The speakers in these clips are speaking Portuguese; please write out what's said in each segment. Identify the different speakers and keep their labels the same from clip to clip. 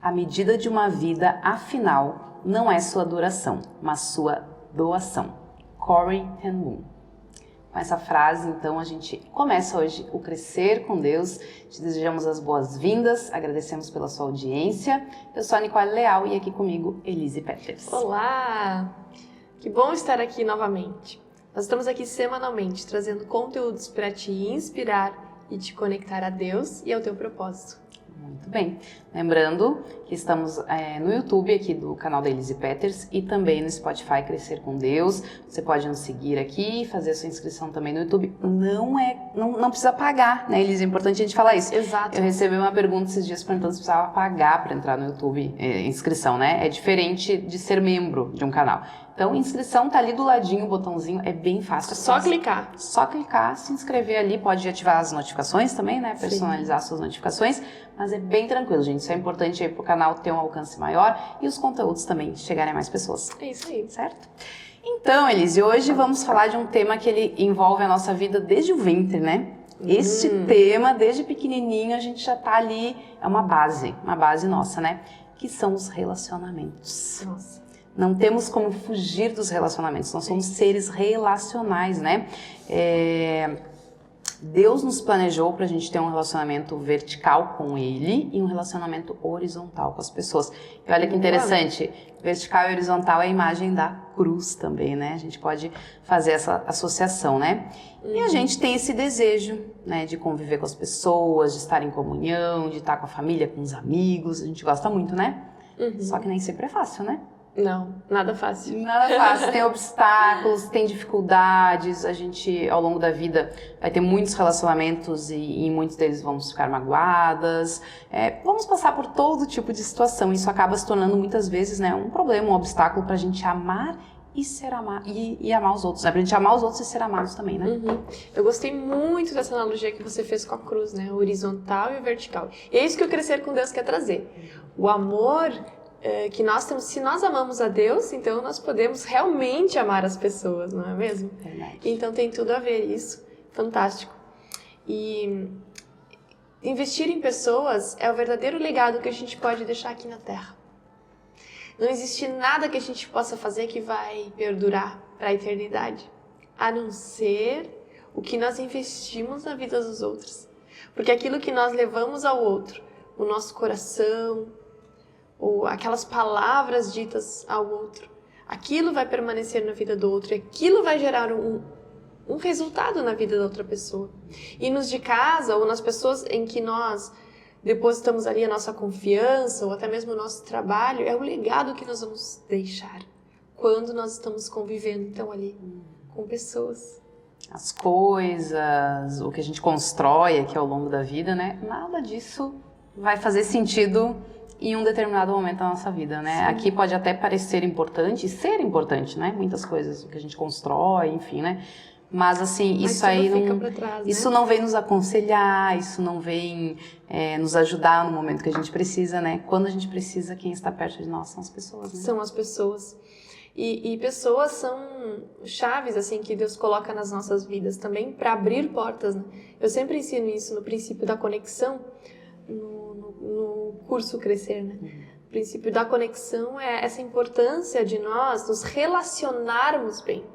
Speaker 1: A medida de uma vida, afinal, não é sua duração, mas sua doação. Corrie ten Boom. Com essa frase, então, a gente começa hoje o Crescer com Deus. Te desejamos as boas-vindas, agradecemos pela sua audiência. Eu sou a Nicole Leal e aqui comigo, Elise Peters.
Speaker 2: Olá! Que bom estar aqui novamente. Nós estamos aqui semanalmente, trazendo conteúdos para te inspirar e te conectar a Deus e ao teu propósito.
Speaker 1: Muito bem. Lembrando que estamos no YouTube aqui do canal da Elise Peters e também no Spotify Crescer com Deus. Você pode nos seguir aqui, fazer a sua inscrição também no YouTube. Não precisa pagar, né, Elise? É importante a gente falar isso.
Speaker 2: Exato.
Speaker 1: Eu recebi uma pergunta esses dias perguntando se precisava pagar para entrar no YouTube, inscrição, né? É diferente de ser membro de um canal. Então, inscrição tá ali do ladinho, o botãozinho, é bem fácil.
Speaker 2: Só clicar.
Speaker 1: Só clicar, se inscrever ali, pode ativar as notificações também, né? Personalizar suas notificações, mas é bem tranquilo, gente. Isso é importante aí pro canal ter um alcance maior e os conteúdos também chegarem a mais pessoas.
Speaker 2: É isso aí.
Speaker 1: Certo? Então, Elise, hoje vamos falar de um tema que ele envolve a nossa vida desde o ventre, né? Este tema, desde pequenininho, a gente já tá ali, é uma base nossa, né? Que são os relacionamentos.
Speaker 2: Nossa.
Speaker 1: Não temos como fugir dos relacionamentos, nós somos seres relacionais, né? Deus nos planejou para a gente ter um relacionamento vertical com Ele e um relacionamento horizontal com as pessoas. E olha que interessante, vertical e horizontal é a imagem da cruz também, né? A gente pode fazer essa associação, né? E a gente tem esse desejo, né, de conviver com as pessoas, de estar em comunhão, de estar com a família, com os amigos, a gente gosta muito, né? Só que nem sempre é fácil, né?
Speaker 2: Não, nada fácil.
Speaker 1: Nada fácil, tem obstáculos, tem dificuldades, a gente ao longo da vida vai ter muitos relacionamentos e em muitos deles vamos ficar magoadas, vamos passar por todo tipo de situação, isso acaba se tornando muitas vezes, né, um problema, um obstáculo pra gente amar e ser amar e amar os outros, né? Pra gente amar os outros e ser amados também, né?
Speaker 2: Eu gostei muito dessa analogia que você fez com a cruz, né? O horizontal e o vertical. E é isso que o Crescer com Deus quer trazer. O amor que nós temos, se nós amamos a Deus, então nós podemos realmente amar as pessoas, não é mesmo?
Speaker 1: Verdade.
Speaker 2: Então tem tudo a ver isso, fantástico. E investir em pessoas é o verdadeiro legado que a gente pode deixar aqui na Terra. Não existe nada que a gente possa fazer que vai perdurar para a eternidade, a não ser o que nós investimos na vida dos outros. Porque aquilo que nós levamos ao outro, o nosso coração, ou aquelas palavras ditas ao outro, aquilo vai permanecer na vida do outro e aquilo vai gerar um resultado na vida da outra pessoa. E nos de casa, ou nas pessoas em que nós depositamos ali a nossa confiança, ou até mesmo o nosso trabalho, é o legado que nós vamos deixar quando nós estamos convivendo, então, ali com pessoas.
Speaker 1: As coisas, o que a gente constrói aqui ao longo da vida, né? Nada disso vai fazer sentido em um determinado momento da nossa vida, né? Sim. Aqui pode até parecer importante, e ser importante, né? Muitas coisas que a gente constrói, enfim, né? Mas assim,
Speaker 2: Mas
Speaker 1: isso aí não,
Speaker 2: pra trás, né?
Speaker 1: Isso não vem nos aconselhar, isso não vem nos ajudar no momento que a gente precisa, né? Quando a gente precisa, quem está perto de nós são as pessoas, né?
Speaker 2: São as pessoas. E pessoas são chaves, assim, que Deus coloca nas nossas vidas também para abrir portas, né? Eu sempre ensino isso no princípio da conexão, no curso Crescer, né? O princípio da conexão é essa importância de nós nos relacionarmos bem,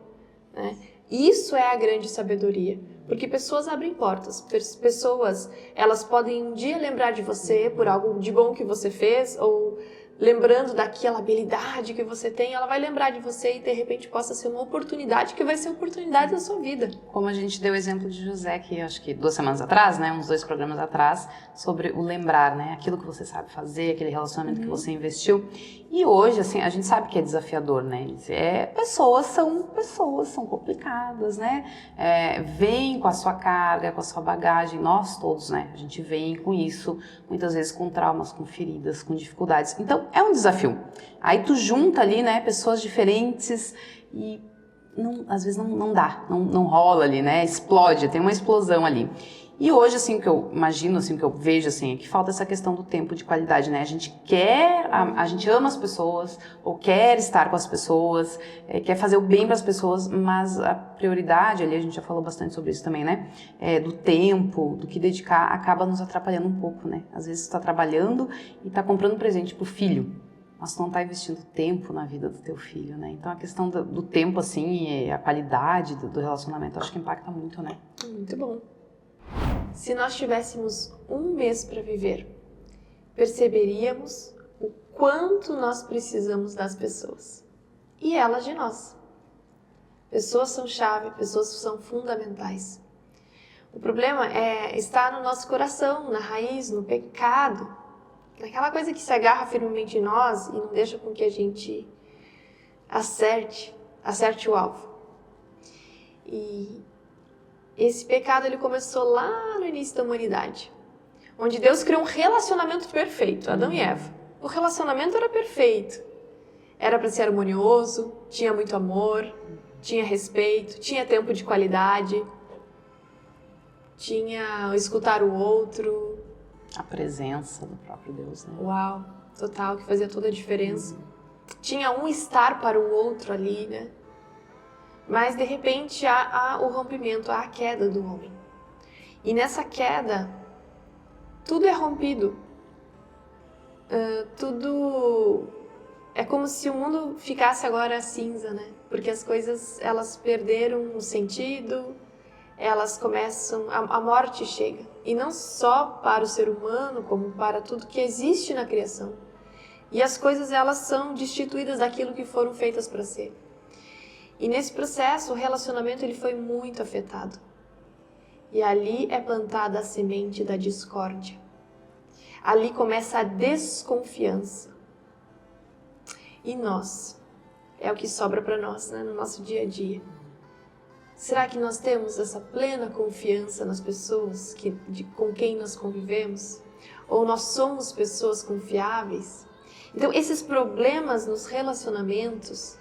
Speaker 2: né? Isso é a grande sabedoria, porque pessoas abrem portas, pessoas, elas podem um dia lembrar de você por algo de bom que você fez, ou lembrando daquela habilidade que você tem, ela vai lembrar de você e de repente possa ser uma oportunidade que vai ser a oportunidade da sua vida.
Speaker 1: Como a gente deu o exemplo de José, que acho que 2 semanas atrás, né, uns 2 programas atrás, sobre o lembrar, né, aquilo que você sabe fazer, aquele relacionamento que você investiu. E hoje, assim, a gente sabe que é desafiador, né? Pessoas são complicadas, né? Vêm com a sua carga, com a sua bagagem, nós todos, né? A gente vem com isso, muitas vezes com traumas, com feridas, com dificuldades. Então, é um desafio. Aí tu junta ali, né, pessoas diferentes e às vezes não dá, não rola ali, né? Explode, tem uma explosão ali. E hoje, assim, o que eu imagino, assim, o que eu vejo, assim, é que falta essa questão do tempo de qualidade, né? A gente ama as pessoas, ou quer estar com as pessoas, quer fazer o bem para as pessoas, mas a prioridade, ali a gente já falou bastante sobre isso também, né? Do tempo, do que dedicar, acaba nos atrapalhando um pouco, né? Às vezes você está trabalhando e está comprando presente pro filho, mas tu não está investindo tempo na vida do teu filho, né? Então a questão do tempo, assim, e a qualidade do relacionamento, acho que impacta muito, né?
Speaker 2: Muito bom. Se nós tivéssemos um mês para viver, perceberíamos o quanto nós precisamos das pessoas e elas de nós. Pessoas são chave, pessoas são fundamentais. O problema está no nosso coração, na raiz, no pecado, naquela coisa que se agarra firmemente em nós e não deixa com que a gente acerte o alvo. E esse pecado ele começou lá no início da humanidade, onde Deus criou um relacionamento perfeito, Adão e Eva. O relacionamento era perfeito, era para ser harmonioso, tinha muito amor, tinha respeito, tinha tempo de qualidade, tinha escutar o outro.
Speaker 1: A presença do próprio Deus, né?
Speaker 2: Uau, total, que fazia toda a diferença. Tinha um estar para o outro ali, né? Mas de repente há o rompimento, há a queda do homem. E nessa queda, tudo é rompido. Tudo é como se o mundo ficasse agora cinza, né? Porque as coisas, elas perderam o sentido, elas começam, a morte chega. E não só para o ser humano, como para tudo que existe na criação. E as coisas, elas são destituídas daquilo que foram feitas para ser. E nesse processo, o relacionamento ele foi muito afetado. E ali é plantada a semente da discórdia. Ali começa a desconfiança. E nós? É o que sobra para nós, né, no nosso dia a dia. Será que nós temos essa plena confiança nas pessoas com quem nós convivemos? Ou nós somos pessoas confiáveis? Então, esses problemas nos relacionamentos,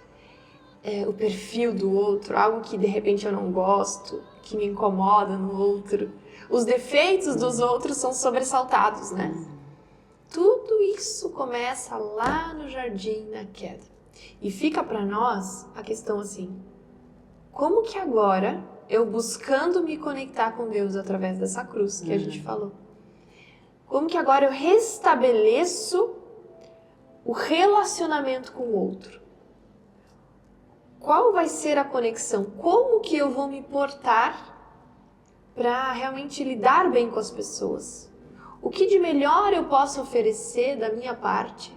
Speaker 2: o perfil do outro, algo que de repente eu não gosto, que me incomoda no outro, os defeitos dos outros são sobressaltados, né? Tudo isso começa lá no jardim, na queda. E fica para nós a questão assim, como que agora, eu buscando me conectar com Deus através dessa cruz que a gente falou, como que agora eu restabeleço o relacionamento com o outro? Qual vai ser a conexão? Como que eu vou me portar para realmente lidar bem com as pessoas? O que de melhor eu posso oferecer da minha parte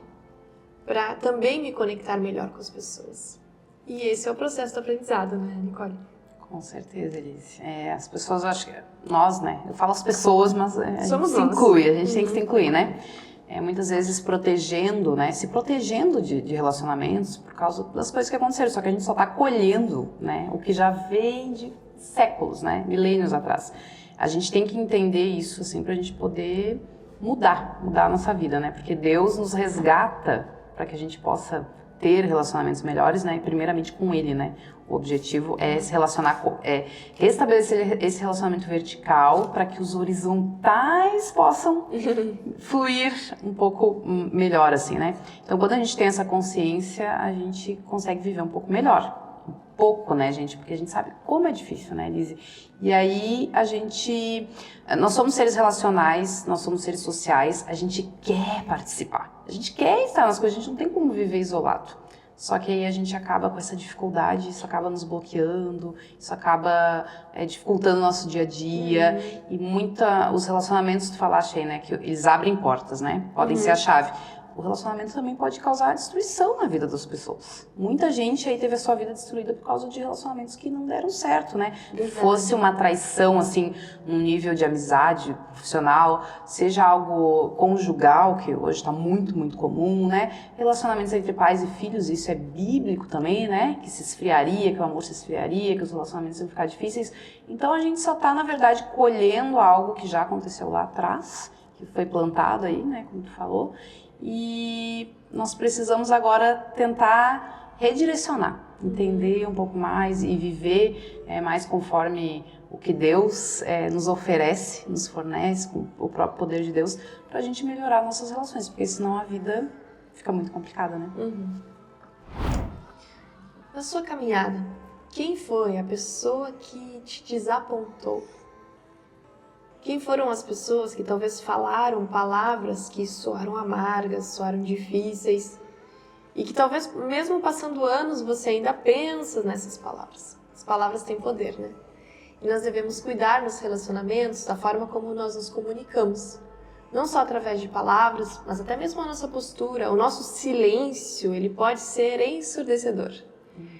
Speaker 2: para também me conectar melhor com as pessoas? E esse é o processo do aprendizado, né, Nicole?
Speaker 1: Com certeza, Elise. As pessoas, eu acho que nós, né? Eu falo as pessoas, mas a gente se inclui, a gente tem que se incluir, né? Muitas vezes protegendo, né? Se protegendo de relacionamentos por causa das coisas que aconteceram, só que a gente só está colhendo, né? O que já vem de séculos, né? Milênios atrás. A gente tem que entender isso, assim, para a gente poder mudar a nossa vida, né? Porque Deus nos resgata para que a gente possa ter relacionamentos melhores, né? E primeiramente com Ele, né? O objetivo é se relacionar, restabelecer esse relacionamento vertical para que os horizontais possam fluir um pouco melhor, assim, né? Então, quando a gente tem essa consciência, a gente consegue viver um pouco melhor. Um pouco, né, gente? Porque a gente sabe como é difícil, né, Elise? E aí, nós somos seres relacionais, nós somos seres sociais, a gente quer participar. A gente quer estar nas coisas, a gente não tem como viver isolado. Só que aí a gente acaba com essa dificuldade, isso acaba nos bloqueando, isso acaba dificultando o nosso dia a dia. E os relacionamentos, tu falaste aí, né, que eles abrem portas, né? Podem ser a chave. O relacionamento também pode causar destruição na vida das pessoas. Muita gente aí teve a sua vida destruída por causa de relacionamentos que não deram certo, né? Fosse uma traição, assim, num nível de amizade profissional, seja algo conjugal, que hoje está muito, muito comum, né? Relacionamentos entre pais e filhos, isso é bíblico também, né? Que se esfriaria, que o amor se esfriaria, que os relacionamentos iam ficar difíceis. Então a gente só está, na verdade, colhendo algo que já aconteceu lá atrás, que foi plantado aí, né? Como tu falou. E nós precisamos agora tentar redirecionar, entender um pouco mais e viver mais conforme o que Deus nos oferece, nos fornece, com o próprio poder de Deus, para a gente melhorar nossas relações, porque senão a vida fica muito complicada, né?
Speaker 2: Na sua caminhada, quem foi a pessoa que te desapontou? Quem foram as pessoas que talvez falaram palavras que soaram amargas, soaram difíceis e que talvez mesmo passando anos você ainda pensa nessas palavras? As palavras têm poder, né? E nós devemos cuidar nos relacionamentos da forma como nós nos comunicamos. Não só através de palavras, mas até mesmo a nossa postura, o nosso silêncio, ele pode ser ensurdecedor.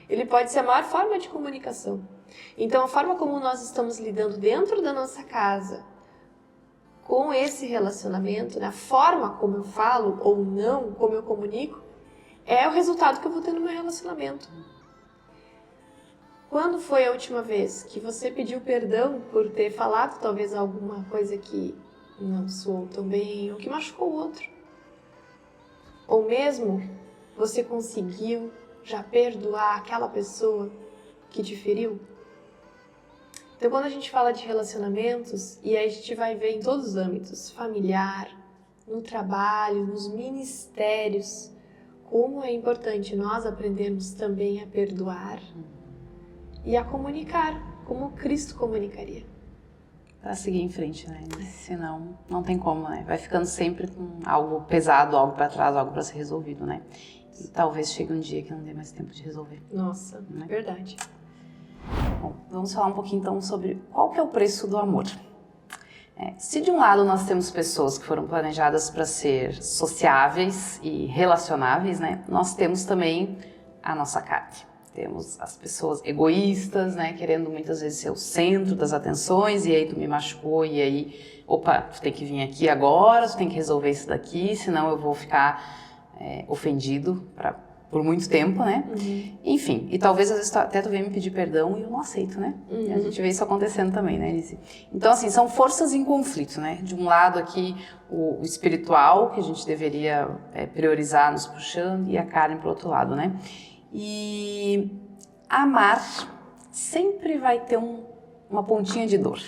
Speaker 2: Ele pode ser a maior forma de comunicação. Então, a forma como nós estamos lidando dentro da nossa casa com esse relacionamento, né? A forma como eu falo ou não, como eu comunico, é o resultado que eu vou ter no meu relacionamento. Quando foi a última vez que você pediu perdão por ter falado talvez alguma coisa que não soou tão bem ou que machucou o outro? Ou mesmo você conseguiu já perdoar aquela pessoa que te feriu? Então, quando a gente fala de relacionamentos, e aí a gente vai ver em todos os âmbitos, familiar, no trabalho, nos ministérios, como é importante nós aprendermos também a perdoar e a comunicar, como Cristo comunicaria.
Speaker 1: Para seguir em frente, né? Senão, não tem como, né? Vai ficando sempre com algo pesado, algo para trás, algo para ser resolvido, né? E talvez chegue um dia que não dê mais tempo de resolver.
Speaker 2: Nossa,
Speaker 1: né?
Speaker 2: Verdade.
Speaker 1: Bom, vamos falar um pouquinho então sobre qual que é o preço do amor. Se de um lado nós temos pessoas que foram planejadas para ser sociáveis e relacionáveis, né? Nós temos também a nossa carne. Temos as pessoas egoístas, né? Querendo muitas vezes ser o centro das atenções, e aí tu me machucou, e aí, opa, tu tem que vir aqui agora, tu tem que resolver isso daqui, senão eu vou ficar ofendido por muito tempo, né? Enfim, e talvez às vezes até tu venha me pedir perdão e eu não aceito, né? E a gente vê isso acontecendo também, né, Alice? Então, assim, são forças em conflito, né? De um lado aqui o espiritual, que a gente deveria priorizar nos puxando, e a carne pro outro lado, né? E amar sempre vai ter uma pontinha de dor.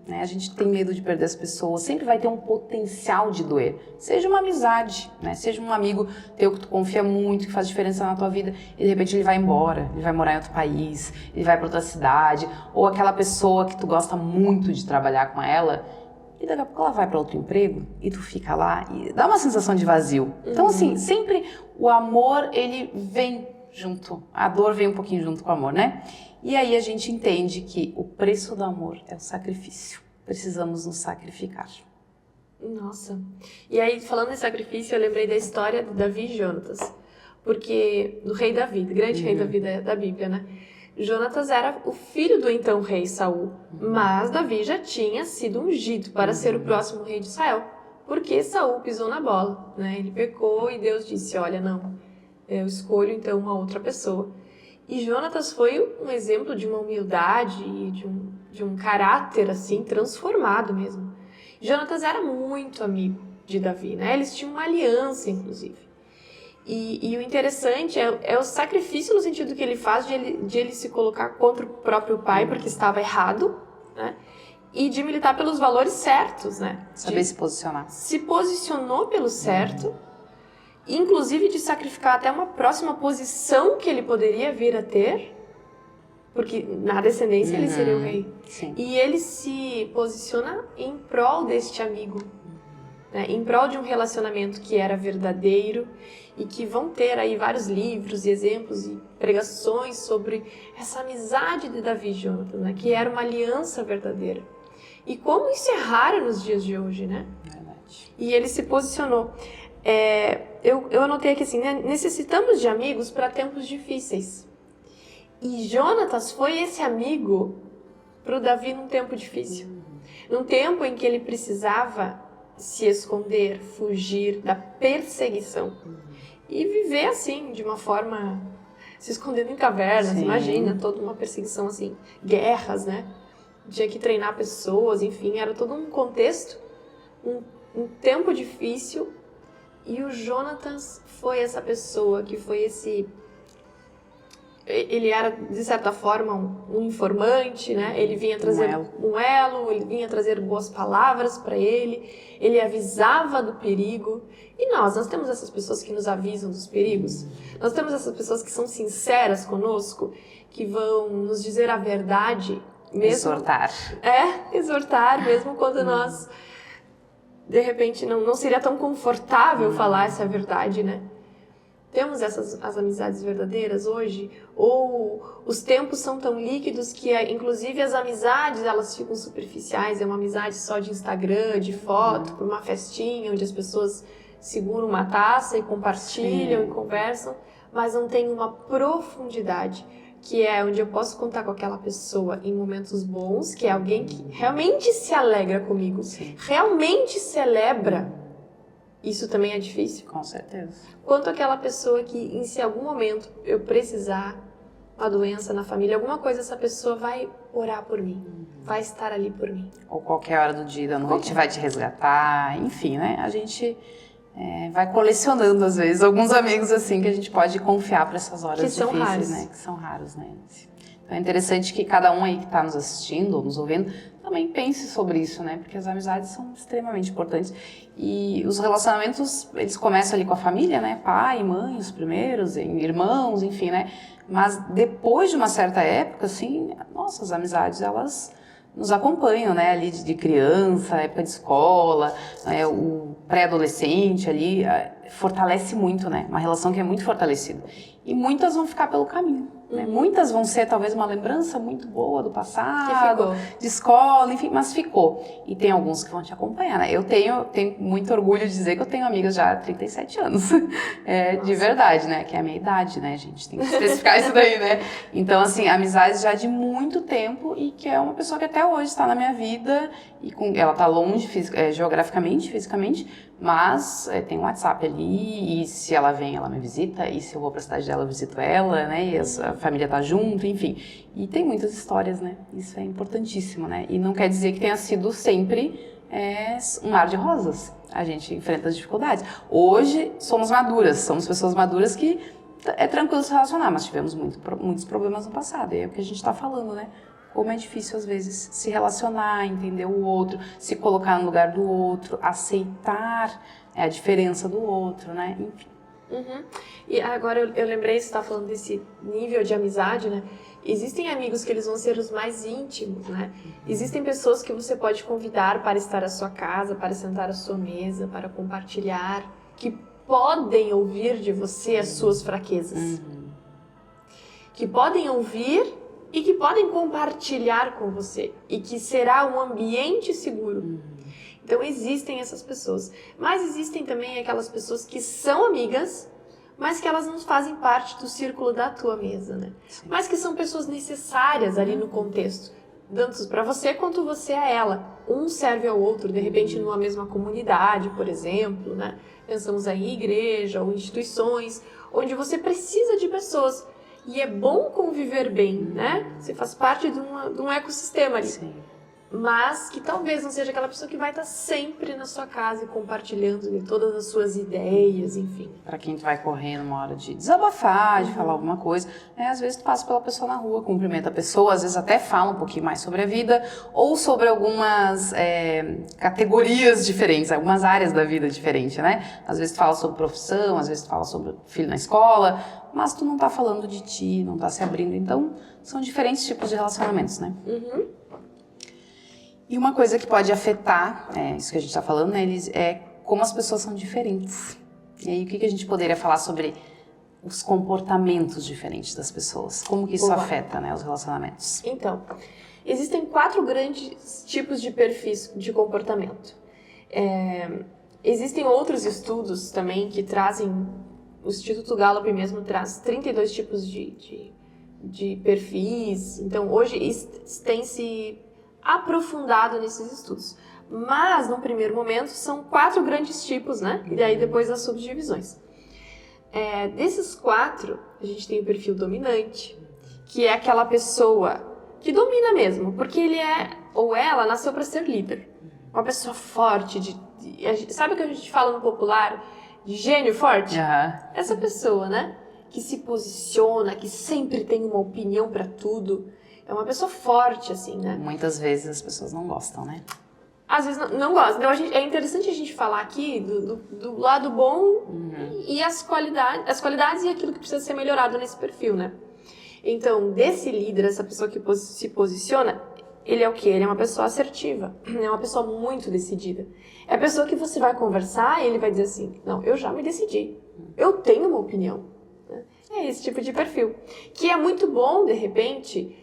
Speaker 1: A gente tem medo de perder as pessoas, sempre vai ter um potencial de doer. Seja uma amizade, né? Seja um amigo teu que tu confia muito, que faz diferença na tua vida, e de repente ele vai embora, ele vai morar em outro país, ele vai para outra cidade, ou aquela pessoa que tu gosta muito de trabalhar com ela, e daqui a pouco ela vai para outro emprego, e tu fica lá, e dá uma sensação de vazio. Então, assim, sempre o amor, ele vem junto, a dor vem um pouquinho junto com o amor, né? E aí a gente entende que o preço do amor é o sacrifício. Precisamos nos sacrificar.
Speaker 2: Nossa. E aí, falando em sacrifício, eu lembrei da história de Davi e Jonatas. Porque, do rei Davi, do grande rei Davi da Bíblia, né? Jonatas era o filho do então rei Saul, mas Davi já tinha sido ungido para ser o próximo rei de Israel. Porque Saul pisou na bola, né? Ele pecou e Deus disse, olha, não, eu escolho então uma outra pessoa. E Jonatas foi um exemplo de uma humildade e de um caráter, assim, transformado mesmo. Jonatas era muito amigo de Davi, né? Eles tinham uma aliança, inclusive. E o interessante é o sacrifício no sentido que ele faz de ele se colocar contra o próprio pai, porque estava errado, né? E de militar pelos valores certos, né?
Speaker 1: Saber se posicionar.
Speaker 2: Se posicionou pelo certo, inclusive de sacrificar até uma próxima posição que ele poderia vir a ter, porque na descendência ele seria o rei.
Speaker 1: Sim.
Speaker 2: E ele se posiciona em prol deste amigo, né? Em prol de um relacionamento que era verdadeiro, e que vão ter aí vários livros e exemplos e pregações sobre essa amizade de Davi e Jonatas, né? Que era uma aliança verdadeira. E como isso é raro nos dias de hoje, né?
Speaker 1: Verdade.
Speaker 2: E ele se posicionou. Eu anotei aqui assim, né? Necessitamos de amigos para tempos difíceis. E Jonatas foi esse amigo para o Davi num tempo difícil. Num tempo em que ele precisava se esconder, fugir da perseguição. E viver assim, de uma forma... se escondendo em cavernas,
Speaker 1: Sim.
Speaker 2: Imagina, toda uma perseguição assim, guerras, né? Tinha que treinar pessoas, enfim, era todo um contexto, um tempo difícil. E o Jonatas foi essa pessoa que foi ele era, de certa forma, um informante, né? Ele vinha trazer um elo, ele vinha trazer boas palavras para ele avisava do perigo. E nós temos essas pessoas que nos avisam dos perigos, nós temos essas pessoas que são sinceras conosco, que vão nos dizer a verdade, mesmo... Exortar, mesmo quando nós, de repente, não seria tão confortável falar essa verdade, né? Temos as amizades verdadeiras hoje? Ou os tempos são tão líquidos que, inclusive, as amizades, elas ficam superficiais? É uma amizade só de Instagram, de foto, por uma festinha, onde as pessoas seguram uma taça e compartilham e conversam, mas não tem uma profundidade, que é onde eu posso contar com aquela pessoa em momentos bons, que é alguém que realmente se alegra comigo, realmente celebra. Isso também é difícil.
Speaker 1: Com certeza.
Speaker 2: Quanto aquela pessoa que, se em algum momento eu precisar, uma doença na família, alguma coisa, essa pessoa vai orar por mim, vai estar ali por mim.
Speaker 1: Ou qualquer hora do dia, da noite, vai te resgatar, enfim, né? A gente vai colecionando, às vezes, alguns amigos, assim, que a gente pode confiar para essas horas difíceis, né? Que são raros, né? Então é interessante que cada um aí que está nos assistindo ou nos ouvindo também pense sobre isso, né? Porque as amizades são extremamente importantes. E os relacionamentos, eles começam ali com a família, né? Pai, mãe, os primeiros, irmãos, enfim, né? Mas depois de uma certa época, assim, nossas amizades, elas nos acompanham, né? Ali de criança, época de escola, o pré-adolescente ali, fortalece muito, né? Uma relação que é muito fortalecida. E muitas vão ficar pelo caminho. Né? Muitas vão ser talvez uma lembrança muito boa do passado, de escola, enfim, mas ficou. E tem alguns que vão te acompanhar, né? Eu tenho muito orgulho de dizer que eu tenho amigas já há 37 anos, de verdade, né? Que é a minha idade, né, gente? Tem que especificar isso daí, né? Então, assim, amizades já de muito tempo e que é uma pessoa que até hoje está na minha vida e ela está longe geograficamente, fisicamente, mas tem um WhatsApp ali e se ela vem, ela me visita, e se eu vou para a cidade dela, eu visito ela, né? E a família tá junto, enfim. E tem muitas histórias, né? Isso é importantíssimo, né? E não quer dizer que tenha sido sempre um mar de rosas. A gente enfrenta as dificuldades. Hoje somos maduras, somos pessoas maduras que é tranquilo se relacionar, mas tivemos muitos problemas no passado. E é o que a gente está falando, né? Como é difícil, às vezes, se relacionar, entender o outro, se colocar no lugar do outro, aceitar a diferença do outro, né? Enfim.
Speaker 2: E agora eu lembrei, você está falando desse nível de amizade, né? Existem amigos que eles vão ser os mais íntimos, né? Existem pessoas que você pode convidar para estar à sua casa, para sentar à sua mesa, para compartilhar, que podem ouvir de você as suas fraquezas. Que podem ouvir e que podem compartilhar com você. E que será um ambiente seguro. Então existem essas pessoas. Mas existem também aquelas pessoas que são amigas, mas que elas não fazem parte do círculo da tua mesa, né? Sim. Mas que são pessoas necessárias ali no contexto, tanto para você quanto você a ela. Um serve ao outro, de repente numa mesma comunidade, por exemplo, né? Pensamos aí em igreja ou instituições, onde você precisa de pessoas. E é bom conviver bem, né? Você faz parte de um ecossistema ali. Sim. Mas que talvez não seja aquela pessoa que vai estar sempre na sua casa e compartilhando de todas as suas ideias, enfim.
Speaker 1: Para quem tu vai correr numa hora de desabafar, de falar alguma coisa, às vezes tu passa pela pessoa na rua, cumprimenta a pessoa, às vezes até fala um pouquinho mais sobre a vida ou sobre algumas categorias diferentes, algumas áreas da vida diferentes, né? Às vezes tu fala sobre profissão, às vezes tu fala sobre filho na escola, mas tu não tá falando de ti, não tá se abrindo. Então, são diferentes tipos de relacionamentos, né? E uma coisa que pode afetar, isso que a gente está falando, né, é como as pessoas são diferentes. E aí, o que a gente poderia falar sobre os comportamentos diferentes das pessoas? Como que isso afeta, né, os relacionamentos?
Speaker 2: Então, existem 4 grandes tipos de perfis de comportamento. Existem outros estudos também que trazem, o Instituto Gallup mesmo traz 32 tipos de perfis. Então, hoje tem se aprofundado nesses estudos. Mas, no primeiro momento, são 4 grandes tipos, né? E daí depois as subdivisões. Desses 4, a gente tem o perfil dominante, que é aquela pessoa que domina mesmo, porque ele ou ela nasceu para ser líder. Uma pessoa forte, sabe o que a gente fala no popular? De gênio forte? Essa pessoa, né? que se posiciona, que sempre tem uma opinião para tudo. É uma pessoa forte, assim, né?
Speaker 1: Muitas vezes as pessoas não gostam, né?
Speaker 2: Às vezes não gostam. Então, é interessante a gente falar aqui do lado bom e as qualidades e aquilo que precisa ser melhorado nesse perfil, né? Então, desse líder, essa pessoa que se posiciona, ele é o quê? Ele é uma pessoa assertiva, é uma pessoa muito decidida. É a pessoa que você vai conversar e ele vai dizer assim, não, eu já me decidi, eu tenho uma opinião. É esse tipo de perfil. Que é muito bom, de repente,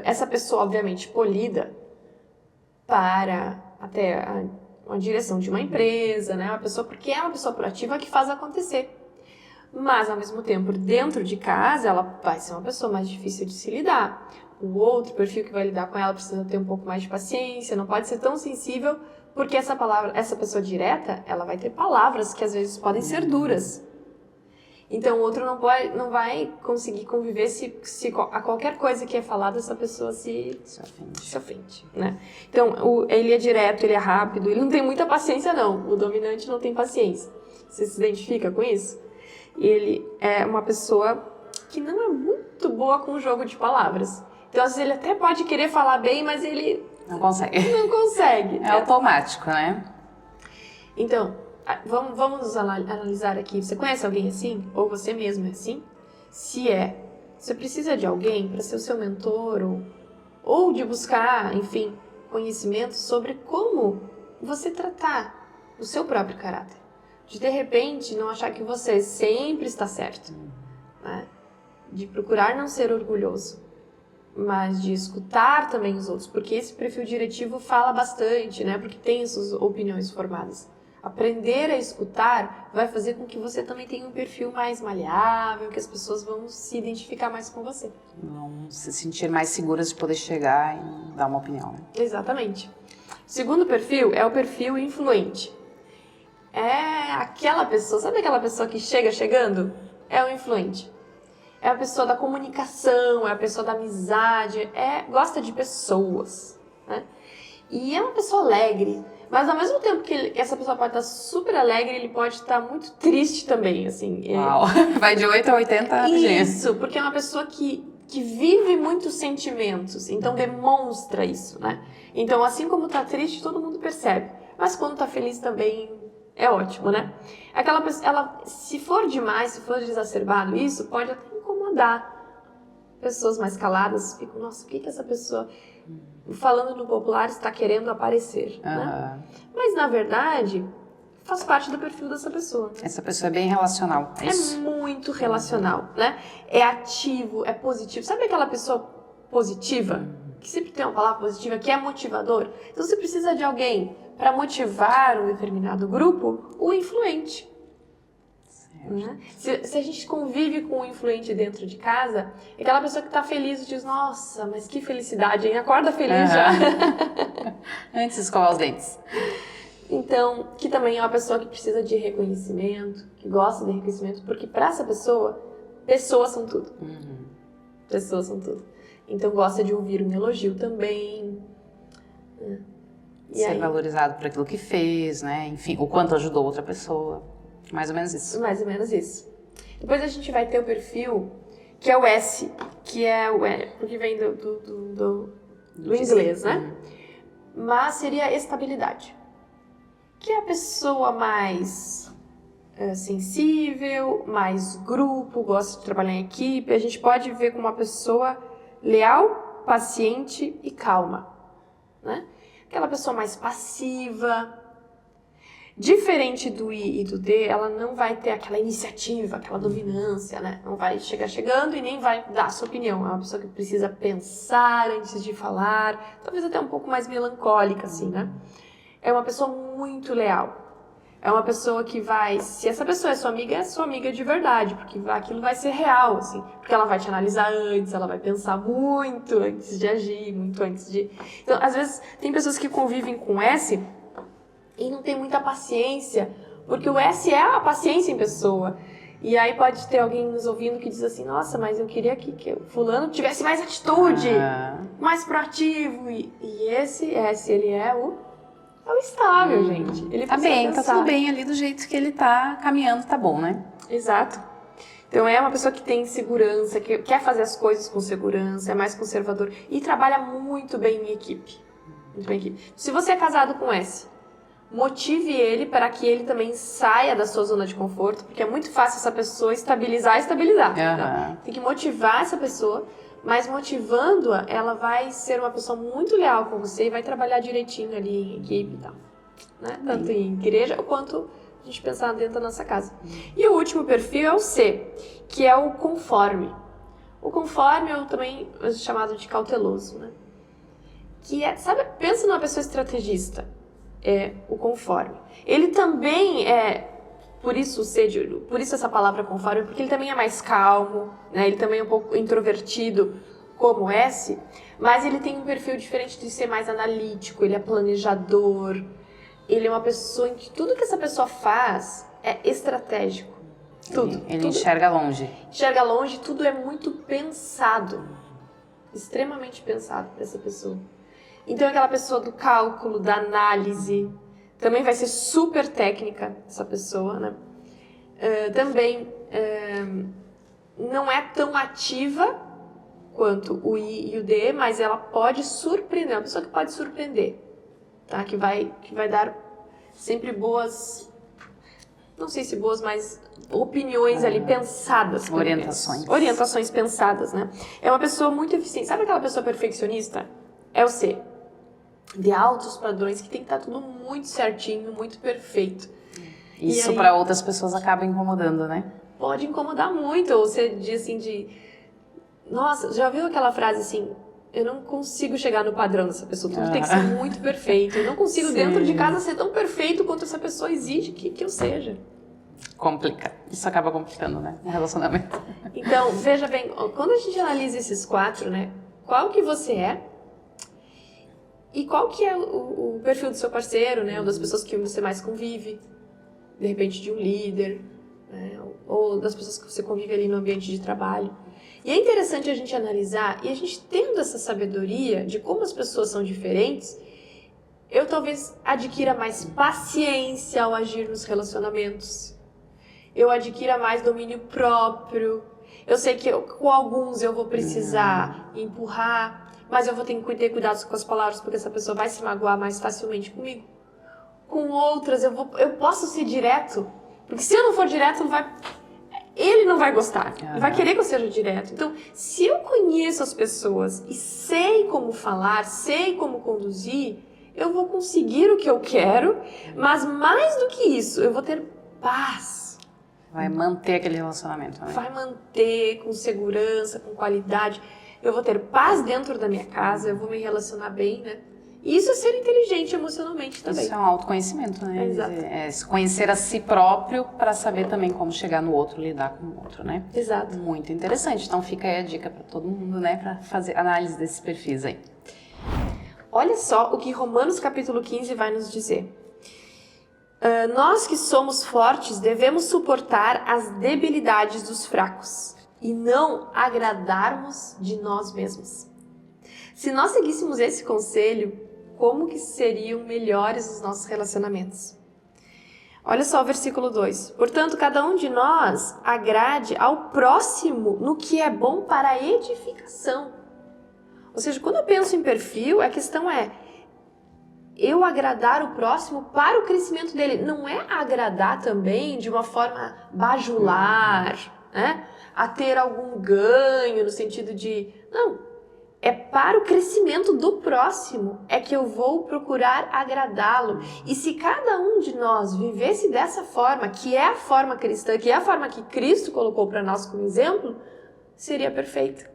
Speaker 2: essa pessoa, obviamente, polida para até uma direção de uma empresa, né? Porque é uma pessoa proativa que faz acontecer. Mas, ao mesmo tempo, dentro de casa, ela vai ser uma pessoa mais difícil de se lidar. O outro perfil que vai lidar com ela precisa ter um pouco mais de paciência, não pode ser tão sensível, porque essa pessoa direta, ela vai ter palavras que às vezes podem ser duras. Então o outro não vai conseguir conviver se a qualquer coisa que é falada, essa pessoa se ofende, né? Então ele é direto, ele é rápido, ele não tem muita paciência não, o dominante não tem paciência. Você se identifica com isso? Ele é uma pessoa que não é muito boa com o jogo de palavras. Então, às vezes, ele até pode querer falar bem, mas ele
Speaker 1: não consegue.
Speaker 2: Não consegue.
Speaker 1: É automático, né?
Speaker 2: Então, vamos analisar aqui. Você conhece alguém assim? Ou você mesmo é assim? Se você precisa de alguém para ser o seu mentor ou de buscar, enfim, conhecimento sobre como você tratar o seu próprio caráter. De repente, não achar que você sempre está certo. Né? De procurar não ser orgulhoso. Mas de escutar também os outros, porque esse perfil diretivo fala bastante, né? Porque tem suas opiniões formadas. Aprender a escutar vai fazer com que você também tenha um perfil mais maleável, que as pessoas vão se identificar mais com você.
Speaker 1: Vão se sentir mais seguras de poder chegar e dar uma opinião, né?
Speaker 2: Exatamente. O segundo perfil é o perfil influente. É aquela pessoa, sabe aquela pessoa que chega chegando? É o influente. É a pessoa da comunicação, é a pessoa da amizade, gosta de pessoas, né? E é uma pessoa alegre, mas ao mesmo tempo que essa pessoa pode estar super alegre, ele pode estar muito triste também, assim.
Speaker 1: Uau, vai de 8 a 80 rapidinho.
Speaker 2: Isso, porque é uma pessoa que vive muitos sentimentos, então demonstra isso, né? Então, assim como tá triste, todo mundo percebe, mas quando tá feliz também é ótimo, né? Aquela pessoa, se for demais, se for exacerbado isso, pode até incomodar. Pessoas mais caladas ficam, nossa, o que essa pessoa, falando no popular, está querendo aparecer, né? Mas, na verdade, faz parte do perfil dessa pessoa.
Speaker 1: Essa pessoa é bem relacional, é isso?
Speaker 2: É muito relacional, né? É ativo, é positivo. Sabe aquela pessoa positiva? Que sempre tem uma palavra positiva, que é motivador? Então, você precisa de alguém para motivar um determinado grupo, o influente. Né? Se a gente convive com o influente dentro de casa, é aquela pessoa que está feliz e diz, nossa, mas que felicidade, hein? Acorda feliz já.
Speaker 1: Antes de escovar os dentes.
Speaker 2: Então, que também é uma pessoa que precisa de reconhecimento, que gosta de reconhecimento, porque para essa pessoa, pessoas são tudo. Pessoas são tudo. Então, gosta de ouvir um elogio também.
Speaker 1: Ser valorizado por aquilo que fez, né? Enfim, o quanto ajudou outra pessoa. Mais ou menos isso.
Speaker 2: Mais ou menos isso. Depois a gente vai ter o perfil, que é o S, que é o porque vem do inglês, né? Mas seria estabilidade. Que é a pessoa mais sensível, mais grupo, gosta de trabalhar em equipe. A gente pode ver como uma pessoa leal, paciente e calma, né? Aquela pessoa mais passiva. Diferente do I e do D, ela não vai ter aquela iniciativa, aquela dominância, né? Não vai chegar chegando e nem vai dar a sua opinião. É uma pessoa que precisa pensar antes de falar, talvez até um pouco mais melancólica, assim, né? É uma pessoa muito leal. É uma pessoa que vai... Se essa pessoa é sua amiga de verdade, porque aquilo vai ser real, assim. Porque ela vai te analisar antes, ela vai pensar muito antes de agir, muito antes de... Então, às vezes, tem pessoas que convivem com S... e não tem muita paciência, porque o S é a paciência em pessoa. E aí pode ter alguém nos ouvindo que diz assim, nossa, mas eu queria que o fulano tivesse mais atitude, mais proativo. E esse S, ele é o estável, gente. Ele
Speaker 1: tá bem, tá tudo bem ali do jeito que ele tá caminhando, tá bom, né?
Speaker 2: Exato. Então é uma pessoa que tem segurança, que quer fazer as coisas com segurança, é mais conservador e trabalha muito bem em equipe. Muito bem em equipe. Se você é casado com S, motive ele para que ele também saia da sua zona de conforto, porque é muito fácil essa pessoa estabilizar. Né? Tem que motivar essa pessoa, mas motivando-a, ela vai ser uma pessoa muito leal com você e vai trabalhar direitinho ali em equipe e tal. Né? Tanto em igreja quanto a gente pensar dentro da nossa casa. E o último perfil é o C, que é o conforme. O conforme é também chamado de cauteloso, né? Que é, sabe, pensa numa pessoa estrategista, é o conforme. Ele também por isso essa palavra conforme, porque ele também é mais calmo, né? Ele também é um pouco introvertido, como o S, mas ele tem um perfil diferente de ser mais analítico, ele é planejador. Ele é uma pessoa em que tudo que essa pessoa faz é estratégico. Tudo.
Speaker 1: Ele enxerga longe.
Speaker 2: Enxerga longe, tudo é muito pensado. Extremamente pensado para essa pessoa. Então aquela pessoa do cálculo, da análise, também vai ser super técnica essa pessoa, né? Também não é tão ativa quanto o I e o D, mas ela pode surpreender. É uma pessoa que pode surpreender. Tá? Que vai dar sempre boas, não sei se boas, mas opiniões ali pensadas. Orientações pensadas, né? É uma pessoa muito eficiente. Sabe aquela pessoa perfeccionista? É o C. De altos padrões, que tem que estar tudo muito certinho, muito perfeito.
Speaker 1: Isso para outras pessoas acaba incomodando, né?
Speaker 2: Pode incomodar muito. Ou você diz assim nossa, já viu aquela frase assim... Eu não consigo chegar no padrão dessa pessoa. Tudo tem que ser muito perfeito. Eu não consigo dentro de casa ser tão perfeito quanto essa pessoa exige que eu seja.
Speaker 1: Complica. Isso acaba complicando, né? O relacionamento.
Speaker 2: Então, veja bem, quando a gente analisa esses 4, né? Qual que você é? E qual que é o perfil do seu parceiro, né? Ou das pessoas que você mais convive. De repente de um líder, né? Ou das pessoas que você convive ali no ambiente de trabalho. E é interessante a gente analisar, e a gente tendo essa sabedoria de como as pessoas são diferentes, eu talvez adquira mais paciência ao agir nos relacionamentos. Eu adquira mais domínio próprio. Eu sei que com alguns eu vou precisar empurrar, mas eu vou ter que ter cuidado com as palavras, porque essa pessoa vai se magoar mais facilmente comigo. Com outras eu posso ser direto, porque se eu não for direto, ele não vai gostar, ele vai querer que eu seja direto. Então, se eu conheço as pessoas e sei como falar, sei como conduzir, eu vou conseguir o que eu quero, mas mais do que isso, eu vou ter paz.
Speaker 1: Vai manter aquele relacionamento, né?
Speaker 2: Vai manter com segurança, com qualidade. Eu vou ter paz dentro da minha casa, eu vou me relacionar bem, né? E isso é ser inteligente emocionalmente também.
Speaker 1: Isso é um autoconhecimento, né?
Speaker 2: Exato.
Speaker 1: É conhecer a si próprio para saber também como chegar no outro, lidar com o outro, né?
Speaker 2: Exato.
Speaker 1: Muito interessante. Então fica aí a dica para todo mundo, né? Para fazer análise desses perfis aí.
Speaker 2: Olha só o que Romanos capítulo 15 vai nos dizer. Nós que somos fortes devemos suportar as debilidades dos fracos e não agradarmos de nós mesmos. Se nós seguíssemos esse conselho, como que seriam melhores os nossos relacionamentos? Olha só o versículo 2. Portanto, cada um de nós agrade ao próximo no que é bom para a edificação. Ou seja, quando eu penso em perfil, a questão é eu agradar o próximo para o crescimento dele. Não é agradar também de uma forma bajular, né? A ter algum ganho no sentido de... Não. É para o crescimento do próximo, é que eu vou procurar agradá-lo. E se cada um de nós vivesse dessa forma, que é a forma cristã, que é a forma que Cristo colocou para nós como exemplo, seria perfeito.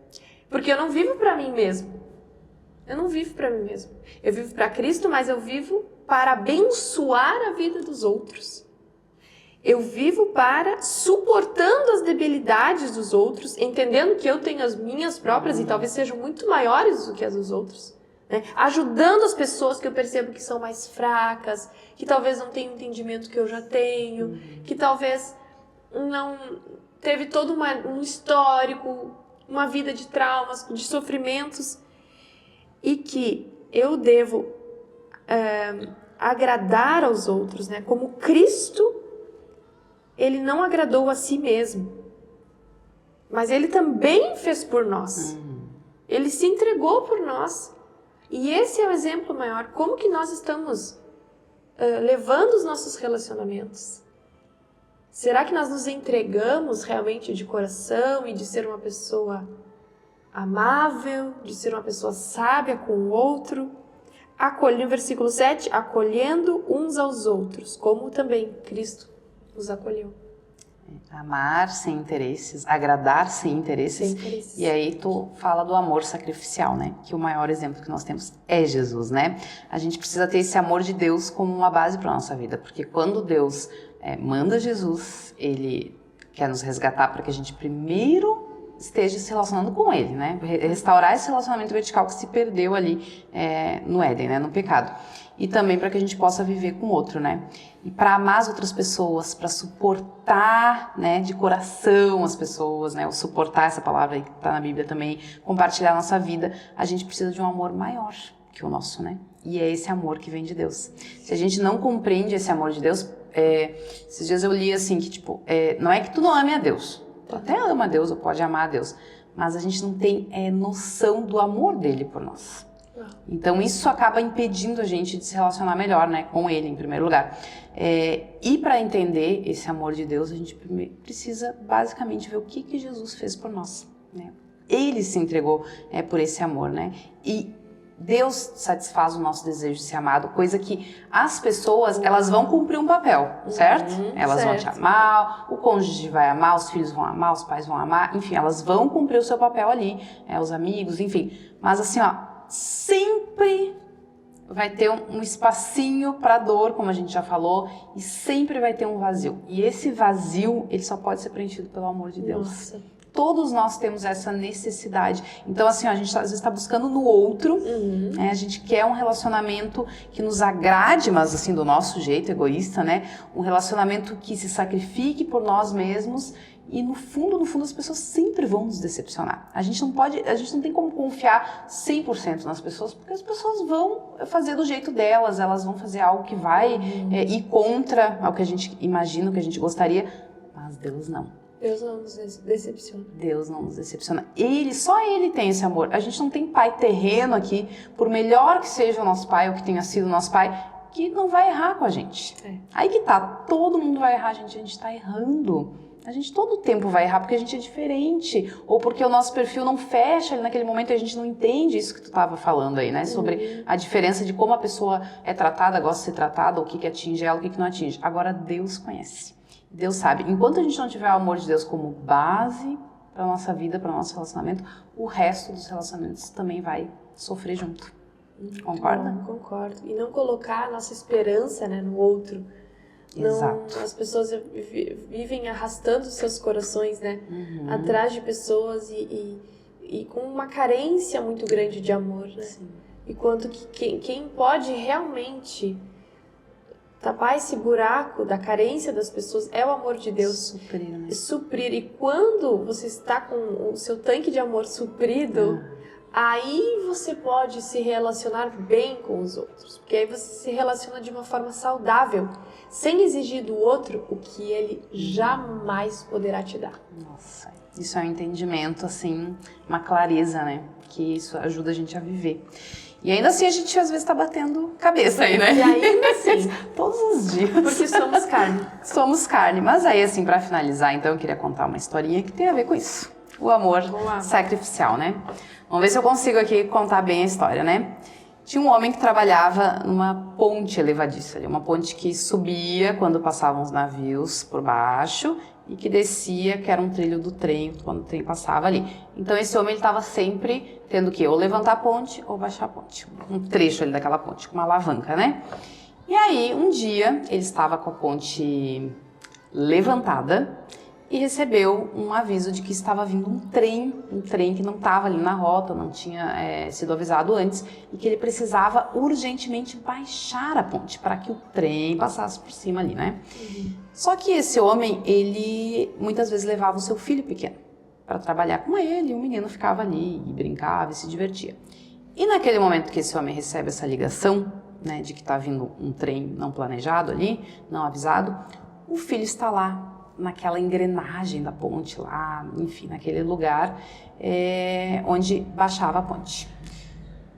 Speaker 2: Porque eu não vivo para mim mesmo. Eu não vivo para mim mesmo. Eu vivo para Cristo, mas eu vivo para abençoar a vida dos outros. Eu vivo para suportando as debilidades dos outros, entendendo que eu tenho as minhas próprias e talvez sejam muito maiores do que as dos outros. Né? Ajudando as pessoas que eu percebo que são mais fracas, que talvez não tenham o entendimento que eu já tenho, que talvez não teve todo um histórico, uma vida de traumas, de sofrimentos, e que eu devo agradar aos outros, né? Como Cristo, ele não agradou a si mesmo. Mas ele também fez por nós. Ele se entregou por nós. E esse é o exemplo maior. Como que nós estamos levando os nossos relacionamentos? Será que nós nos entregamos realmente de coração e de ser uma pessoa amável, de ser uma pessoa sábia com o outro? No versículo 7, acolhendo uns aos outros, como também Cristo nos acolheu.
Speaker 1: Amar sem interesses, agradar sem interesses.
Speaker 2: Sem interesses.
Speaker 1: E aí tu fala do amor sacrificial, né? Que o maior exemplo que nós temos é Jesus, né? A gente precisa ter esse amor de Deus como uma base para nossa vida, porque quando Deus manda Jesus, Ele quer nos resgatar para que a gente primeiro esteja se relacionando com Ele, né? Restaurar esse relacionamento vertical que se perdeu ali no Éden, né? No pecado. E também para que a gente possa viver com o outro, né? E para amar as outras pessoas, para suportar, né, de coração as pessoas, né? O suportar, essa palavra aí que está na Bíblia também, compartilhar a nossa vida, a gente precisa de um amor maior que o nosso, né? E é esse amor que vem de Deus. Se a gente não compreende esse amor de Deus, esses dias eu li assim que tipo, não é que tu não ame a Deus, tu até ama a Deus ou pode amar a Deus, mas a gente não tem noção do amor dele por nós. Então isso acaba impedindo a gente de se relacionar melhor, né, com Ele em primeiro lugar. E para entender esse amor de Deus, a gente precisa basicamente ver o que Jesus fez por nós, né? Ele se entregou por esse amor, né? E Deus satisfaz o nosso desejo de ser amado, coisa que as pessoas, elas vão cumprir um papel, certo? Elas vão te amar, o cônjuge vai amar, os filhos vão amar, os pais vão amar, enfim, elas vão cumprir o seu papel ali, os amigos, enfim. Mas assim, sempre vai ter um espacinho para dor, como a gente já falou, e sempre vai ter um vazio. E esse vazio, ele só pode ser preenchido pelo amor de Deus.
Speaker 2: Nossa.
Speaker 1: Todos nós temos essa necessidade. Então, assim, a gente às vezes está buscando no outro, né? A gente quer um relacionamento que nos agrade, mas assim, do nosso jeito, egoísta, né? Um relacionamento que se sacrifique por nós mesmos. E no fundo, as pessoas sempre vão nos decepcionar. A gente não tem como confiar 100% nas pessoas, porque as pessoas vão fazer do jeito delas, elas vão fazer algo que vai ir contra o que a gente imagina, o que a gente gostaria, mas Deus não.
Speaker 2: Deus não nos decepciona.
Speaker 1: Deus não nos decepciona. Só Ele tem esse amor. A gente não tem pai terreno aqui, por melhor que seja o nosso pai, ou que tenha sido o nosso pai, que não vai errar com a gente. Aí que tá, todo mundo vai errar, a gente tá errando. A gente todo tempo vai errar porque a gente é diferente, ou porque o nosso perfil não fecha ali naquele momento e a gente não entende isso que tu estava falando aí, né? Sobre a diferença de como a pessoa é tratada, gosta de ser tratada, o que atinge ela, o que não atinge. Agora Deus conhece, Deus sabe. Enquanto a gente não tiver o amor de Deus como base para a nossa vida, para o nosso relacionamento, o resto dos relacionamentos também vai sofrer junto. Concorda?
Speaker 2: Concordo. E não colocar a nossa esperança, né, no outro.
Speaker 1: Exato.
Speaker 2: Não, as pessoas vivem arrastando seus corações, né, atrás de pessoas e com uma carência muito grande de amor, né?
Speaker 1: Sim.
Speaker 2: Enquanto que quem pode realmente tapar esse buraco da carência das pessoas é o amor de Deus.
Speaker 1: Suprir, né?
Speaker 2: Suprir. E quando você está com o seu tanque de amor suprido, aí você pode se relacionar bem com os outros. Porque aí você se relaciona de uma forma saudável, sem exigir do outro o que ele jamais poderá te dar.
Speaker 1: Nossa, isso é um entendimento, assim, uma clareza, né? Que isso ajuda a gente a viver. E ainda assim a gente às vezes tá batendo cabeça aí, né?
Speaker 2: E ainda assim,
Speaker 1: todos os dias.
Speaker 2: porque somos carne.
Speaker 1: Somos carne. Mas aí, assim, pra finalizar, então, eu queria contar uma historinha que tem a ver com isso. O amor sacrificial, né? Vamos ver se eu consigo aqui contar bem a história, né? Tinha um homem que trabalhava numa ponte elevadiça, uma ponte que subia quando passavam os navios por baixo e que descia, que era um trilho do trem, quando o trem passava ali. Então esse homem estava sempre tendo que ou levantar a ponte ou baixar a ponte, um trecho ali daquela ponte, com uma alavanca, né? E aí, um dia, ele estava com a ponte levantada e recebeu um aviso de que estava vindo um trem que não estava ali na rota, não tinha sido avisado antes, e que ele precisava urgentemente baixar a ponte para que o trem passasse por cima ali, né? Só que esse homem, ele muitas vezes levava o seu filho pequeno para trabalhar com ele, e o menino ficava ali e brincava e se divertia. E naquele momento que esse homem recebe essa ligação, né, de que está vindo um trem não planejado ali, não avisado, o filho está lá naquela engrenagem da ponte lá, enfim, naquele lugar onde baixava a ponte.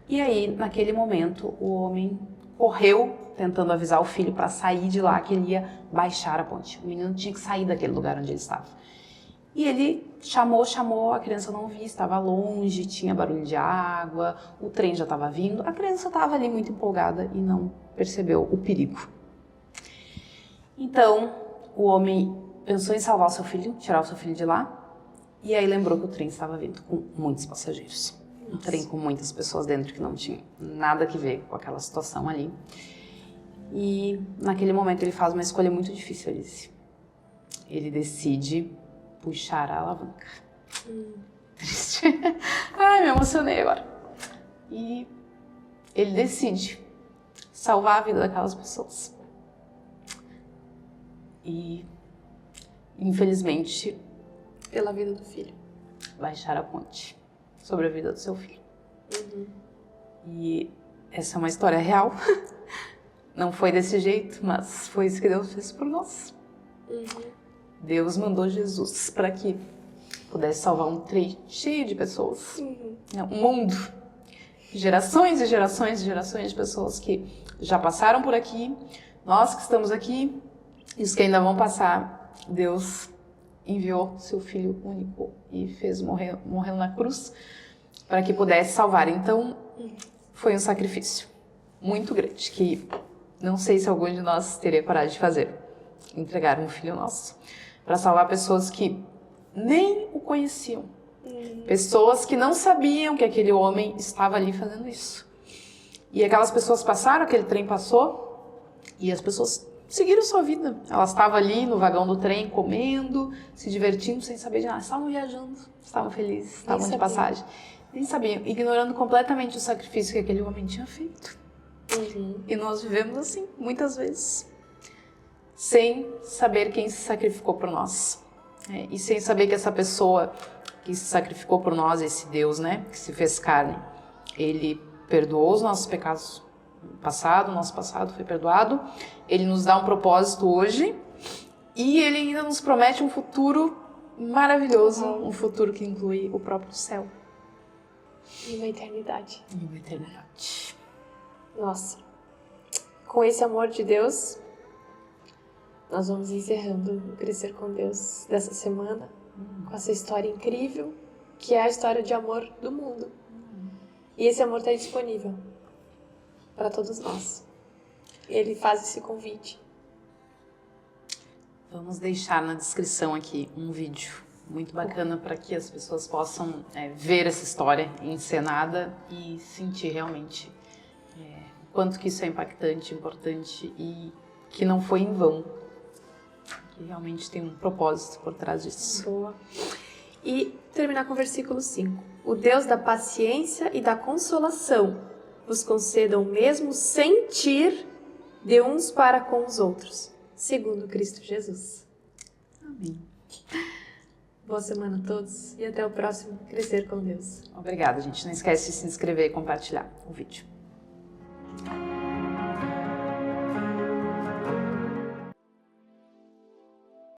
Speaker 1: E aí, naquele momento, o homem correu tentando avisar o filho para sair de lá, que ele ia baixar a ponte. O menino tinha que sair daquele lugar onde ele estava. E ele chamou, a criança não via, estava longe, tinha barulho de água, o trem já estava vindo, a criança estava ali muito empolgada e não percebeu o perigo. Então, o homem pensou em salvar o seu filho, tirar o seu filho de lá, e aí lembrou que o trem estava vindo com muitos passageiros. Um trem com muitas pessoas dentro que não tinham nada a ver com aquela situação ali. E naquele momento ele faz uma escolha muito difícil, Alice. Ele decide puxar a alavanca. Triste. Ai, me emocionei agora. E ele decide salvar a vida daquelas pessoas. E, infelizmente,
Speaker 2: Pela vida do filho.
Speaker 1: baixar a ponte sobre a vida do seu filho. E essa é uma história real. Não foi desse jeito, mas foi isso que Deus fez por nós. Deus mandou Jesus para que pudesse salvar um trem cheio de pessoas. Um mundo. Gerações e gerações e gerações de pessoas que já passaram por aqui. Nós que estamos aqui e os que ainda vão passar. Deus enviou seu Filho único e fez morrendo na cruz para que pudesse salvar. Então, foi um sacrifício muito grande que não sei se algum de nós teria coragem de fazer. Entregar um filho nosso para salvar pessoas que nem o conheciam. Pessoas que não sabiam que aquele homem estava ali fazendo isso. E aquelas pessoas passaram, aquele trem passou e as pessoas seguiram sua vida. Elas estavam ali no vagão do trem, comendo, se divertindo, sem saber de nada. Estavam viajando, estavam felizes, estavam de passagem. Nem sabiam, ignorando completamente o sacrifício que aquele homem tinha feito. E nós vivemos assim, muitas vezes, sem saber quem se sacrificou por nós. E sem saber que essa pessoa que se sacrificou por nós, esse Deus, né, que se fez carne, ele perdoou os nossos pecados passado, nosso passado foi perdoado, ele nos dá um propósito hoje e ele ainda nos promete um futuro maravilhoso, um futuro que inclui o próprio céu.
Speaker 2: E uma eternidade.
Speaker 1: E uma eternidade.
Speaker 2: Nossa, com esse amor de Deus, nós vamos encerrando o Crescer com Deus dessa semana, com essa história incrível, que é a história de amor do mundo. E esse amor está disponível para todos nós. Ele faz esse convite.
Speaker 1: Vamos deixar na descrição aqui um vídeo muito bacana para que as pessoas possam ver essa história encenada e sentir realmente o quanto que isso é impactante, importante e que não foi em vão. Que realmente tem um propósito por trás disso.
Speaker 2: Boa. E terminar com o versículo 5. O Deus da paciência e da consolação vos conceda o mesmo sentir de uns para com os outros, segundo Cristo Jesus.
Speaker 1: Amém.
Speaker 2: Boa semana a todos e até o próximo Crescer com Deus.
Speaker 1: Obrigada, gente. Não esquece de se inscrever e compartilhar o vídeo.